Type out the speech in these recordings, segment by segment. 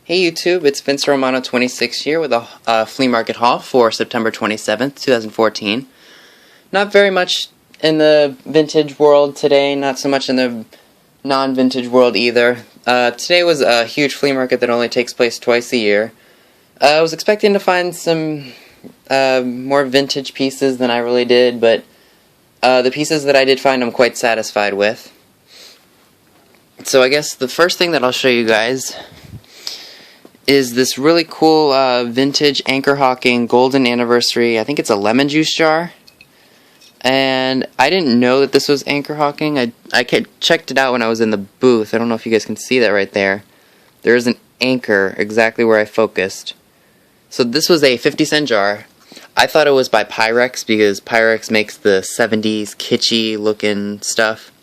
Hey YouTube, it's Vince Romano 26 here with a flea market haul for September 27th, 2014. Not very much in the vintage world today, not so much in the non-vintage world either. Today was a huge flea market that only takes place twice a year. I was expecting to find some more vintage pieces than I really did, but the pieces that I did find I'm quite satisfied with. So I guess the first thing that I'll show you guys is this really cool vintage Anchor Hawking Golden Anniversary. I think it's a lemon juice jar. And I didn't know that this was Anchor Hawking. I checked it out when I was in the booth. I don't know if you guys can see that right there. There is an anchor exactly where I focused. So this was a 50-cent jar. I thought it was by Pyrex because Pyrex makes the 70s kitschy looking stuff.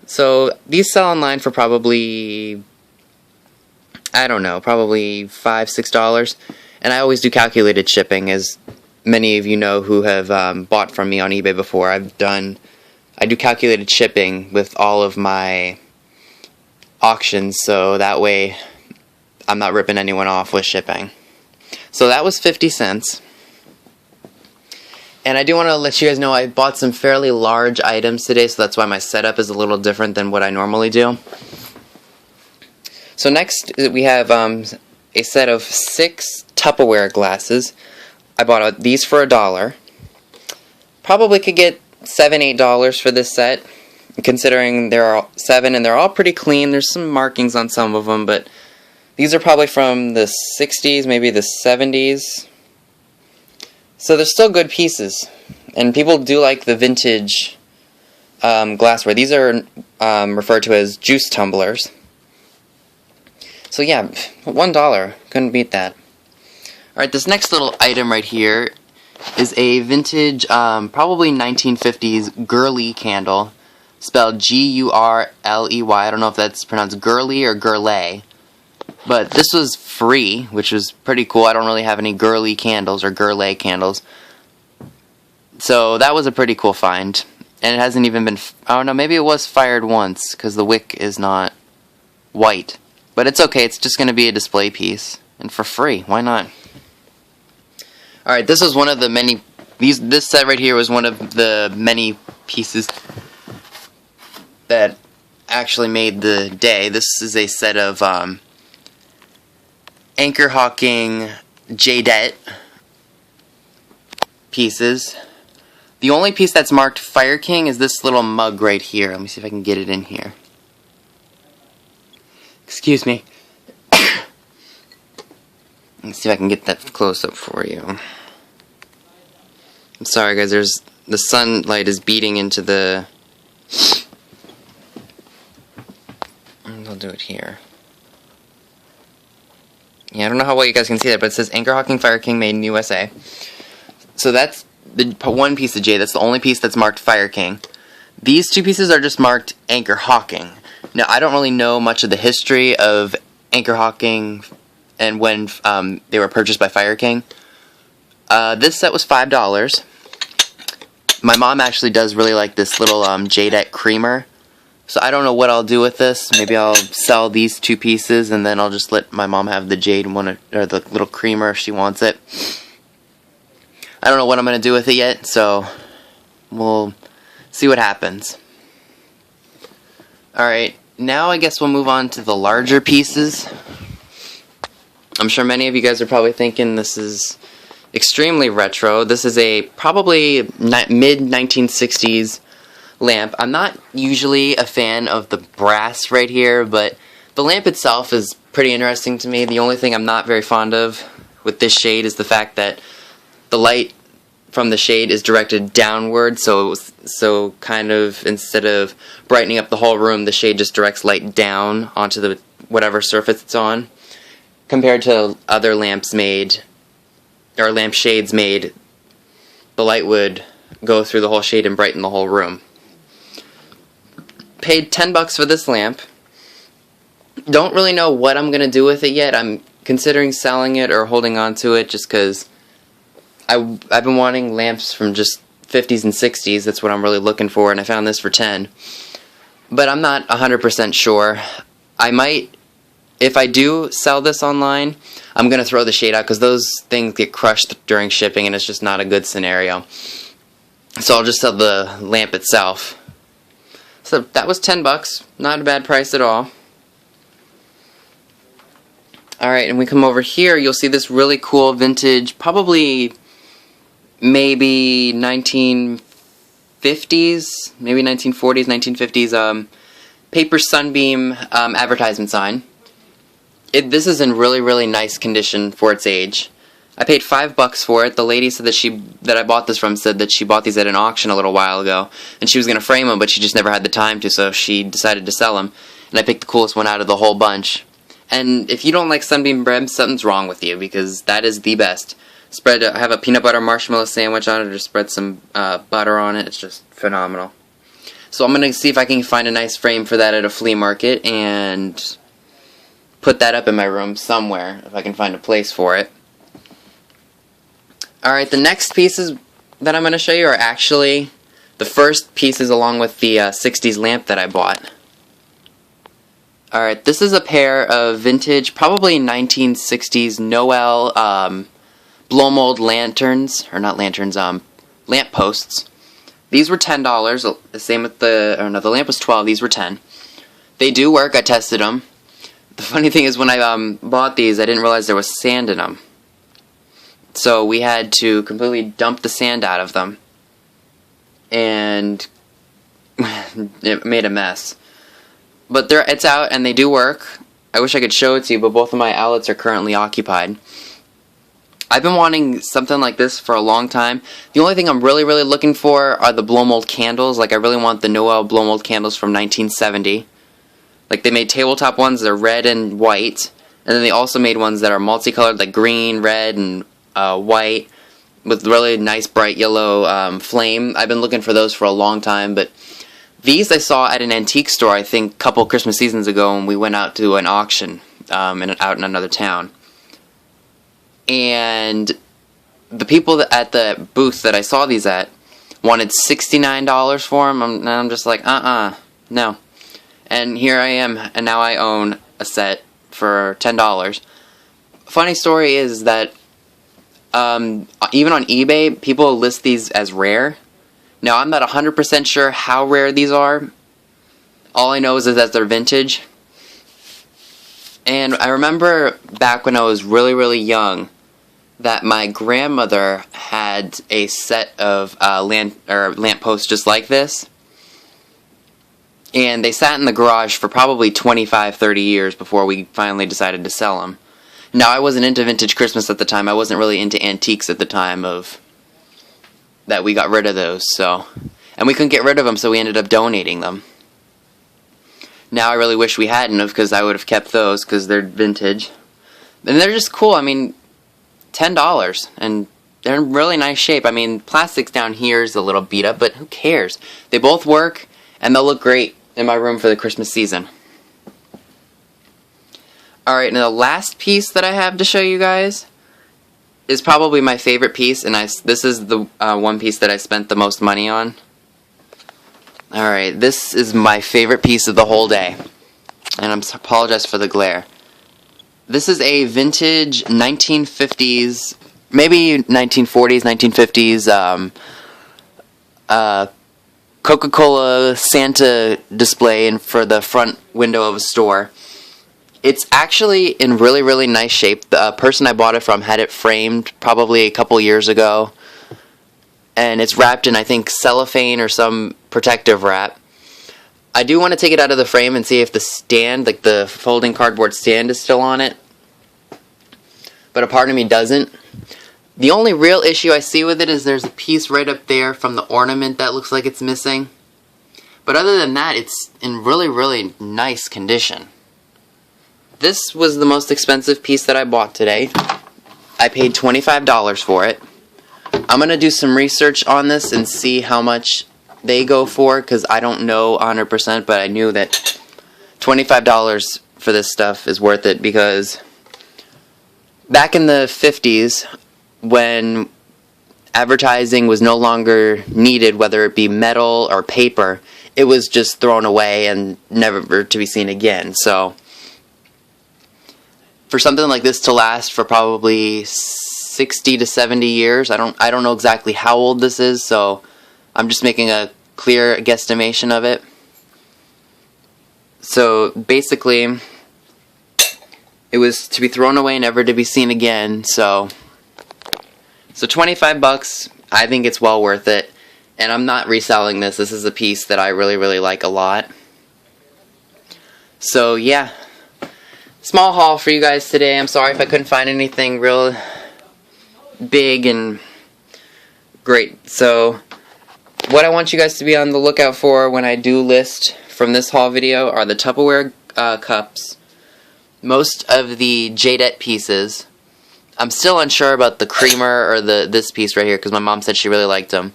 So these sell online for probably, I don't know, probably $5, $6. And I always do calculated shipping, as many of you know who have bought from me on eBay before. I do calculated shipping with all of my auctions, so that way I'm not ripping anyone off with shipping. So that was 50 cents. And I do want to let you guys know I bought some fairly large items today, so that's why my setup is a little different than what I normally do. So next we have a set of 6 Tupperware glasses. I bought these for $1. Probably could get $7, $8 for this set, considering there are 7 and they're all pretty clean. There's some markings on some of them, but these are probably from the 60s, maybe the 70s. So they're still good pieces, and people do like the vintage glassware. These are referred to as juice tumblers. So yeah, $1, couldn't beat that. Alright, this next little item right here is a vintage, probably 1950s Girly candle, spelled G-U-R-L-E-Y. I don't know if that's pronounced Girly or Girly. But this was free, which was pretty cool. I don't really have any Girly candles or Girly candles. So that was a pretty cool find. And it hasn't even been, oh no, maybe it was fired once, because the wick is not white. But it's okay, it's just going to be a display piece. And for free, why not? Alright, this was one of the many, this set right here was one of the many pieces that actually made the day. This is a set of Anchor Hawking jadeite pieces. The only piece that's marked FireKing is this little mug right here. Let me see if I can get it in here. Excuse me. Let's see if I can get that close up for you. I'm sorry guys, the sunlight is beating into the... I'll do it here. Yeah, I don't know how well you guys can see that, but it says Anchor Hawking FireKing made in USA. So that's the one piece of jade. That's the only piece that's marked FireKing. These 2 pieces are just marked Anchor Hawking. Now, I don't really know much of the history of Anchor Hawking and when they were purchased by FireKing. This set was $5. My mom actually does really like this little jadeite creamer. So I don't know what I'll do with this. Maybe I'll sell these 2 pieces and then I'll just let my mom have the jade one, or the little creamer if she wants it. I don't know what I'm going to do with it yet, so we'll see what happens. Alright, now I guess we'll move on to the larger pieces. I'm sure many of you guys are probably thinking this is extremely retro. This is a probably mid-1960s lamp. I'm not usually a fan of the brass right here, but the lamp itself is pretty interesting to me. The only thing I'm not very fond of with this shade is the fact that the light from the shade is directed downward, so kind of instead of brightening up the whole room, the shade just directs light down onto the whatever surface it's on, compared to other lamps made, or lamp shades made, the light would go through the whole shade and brighten the whole room. Paid $10 for this lamp. Don't really know what I'm going to do with it yet. I'm considering selling it or holding on to it just because I've been wanting lamps from just 50s and 60s. That's what I'm really looking for, and I found this for $10. But I'm not 100% sure. I might if I do sell this online, I'm going to throw the shade out because those things get crushed during shipping and it's just not a good scenario. So I'll just sell the lamp itself. So that was $10. Not a bad price at all. Alright, and we come over here, you'll see this really cool vintage, probably maybe 1950s, maybe 1940s, 1950s, paper Sunbeam advertisement sign. This is in really, really nice condition for its age. I paid $5 for it. The lady said that I bought this from said that she bought these at an auction a little while ago, and she was going to frame them, but she just never had the time to, so she decided to sell them, and I picked the coolest one out of the whole bunch. And if you don't like Sunbeam bread, something's wrong with you, because that is the best. I have a peanut butter marshmallow sandwich on it, or spread some butter on it. It's just phenomenal. So I'm going to see if I can find a nice frame for that at a flea market, and put that up in my room somewhere, if I can find a place for it. Alright, the next pieces that I'm going to show you are actually the first pieces along with the 60s lamp that I bought. Alright, this is a pair of vintage, probably 1960s Noel blow mold lanterns, or not lanterns, lamp posts. These were $10, the same with the lamp was $12, these were $10. They do work, I tested them. The funny thing is when I bought these, I didn't realize there was sand in them. So we had to completely dump the sand out of them. And it made a mess. But it's out and they do work. I wish I could show it to you, but both of my outlets are currently occupied. I've been wanting something like this for a long time. The only thing I'm really, really looking for are the blow mold candles. Like, I really want the Noel blow mold candles from 1970. Like, they made tabletop ones that are red and white. And then they also made ones that are multicolored, like green, red, and white, with really nice bright yellow flame. I've been looking for those for a long time, but these I saw at an antique store, I think, a couple Christmas seasons ago, when we went out to an auction out in another town. And the people at the booth that I saw these at wanted $69 for them, and I'm just like, no. And here I am, and now I own a set for $10. Funny story is that even on eBay, people list these as rare. Now, I'm not 100% sure how rare these are. All I know is that they're vintage. And I remember back when I was really, really young, that my grandmother had a set of lamp posts just like this. And they sat in the garage for probably 25, 30 years before we finally decided to sell them. Now, I wasn't into vintage Christmas at the time. I wasn't really into antiques at the time that we got rid of those, so. And we couldn't get rid of them, so we ended up donating them. Now I really wish we hadn't have, because I would have kept those, because they're vintage. And they're just cool. I mean, $10, and they're in really nice shape. I mean, plastics down here is a little beat up, but who cares? They both work, and they'll look great in my room for the Christmas season. Alright, now the last piece that I have to show you guys is probably my favorite piece, and this is the one piece that I spent the most money on. Alright, this is my favorite piece of the whole day, and I apologize for the glare. This is a vintage 1950s, maybe 1940s, 1950s Coca-Cola Santa display for the front window of a store. It's actually in really, really nice shape. The person I bought it from had it framed probably a couple years ago. And it's wrapped in, I think, cellophane or some protective wrap. I do want to take it out of the frame and see if the stand, like the folding cardboard stand, is still on it. But a part of me doesn't. The only real issue I see with it is there's a piece right up there from the ornament that looks like it's missing. But other than that, it's in really, really nice condition. This was the most expensive piece that I bought today. I paid $25 for it. I'm going to do some research on this and see how much they go for, because I don't know 100%, but I knew that $25 for this stuff is worth it, because back in the 50s, when advertising was no longer needed, whether it be metal or paper, it was just thrown away and never to be seen again. So for something like this to last for probably 60 to 70 years. I don't know exactly how old this is, so I'm just making a clear guesstimation of it. So basically, it was to be thrown away, never to be seen again. So $25. I think it's well worth it, and I'm not reselling this. This is a piece that I really like a lot. So yeah, small haul for you guys today. I'm sorry if I couldn't find anything real big and great. So what I want you guys to be on the lookout for when I do list from this haul video are the Tupperware cups, most of the jadeite pieces. I'm still unsure about the creamer or this piece right here because my mom said she really liked them,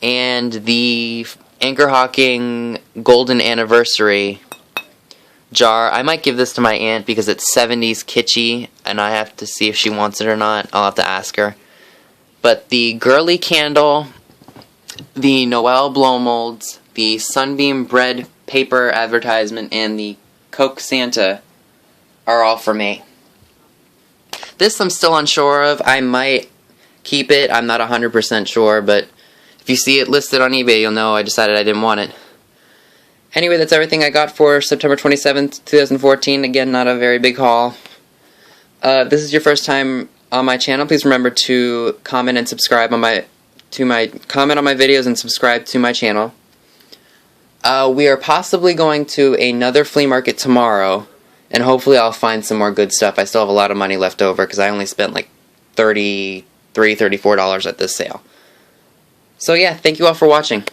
and the Anchor Hawking Golden Anniversary jar. I might give this to my aunt because it's 70s kitschy, and I have to see if she wants it or not. I'll have to ask her. But the Girly candle, the Noel blow molds, the Sunbeam bread paper advertisement, and the Coke Santa are all for me. This I'm still unsure of. I might keep it. I'm not 100% sure, but if you see it listed on eBay, you'll know I decided I didn't want it. Anyway, that's everything I got for September 27th, 2014. Again, not a very big haul. If this is your first time on my channel, please remember to comment and subscribe on my videos and subscribe to my channel. We are possibly going to another flea market tomorrow, and hopefully I'll find some more good stuff. I still have a lot of money left over because I only spent like $34 at this sale. So yeah, thank you all for watching.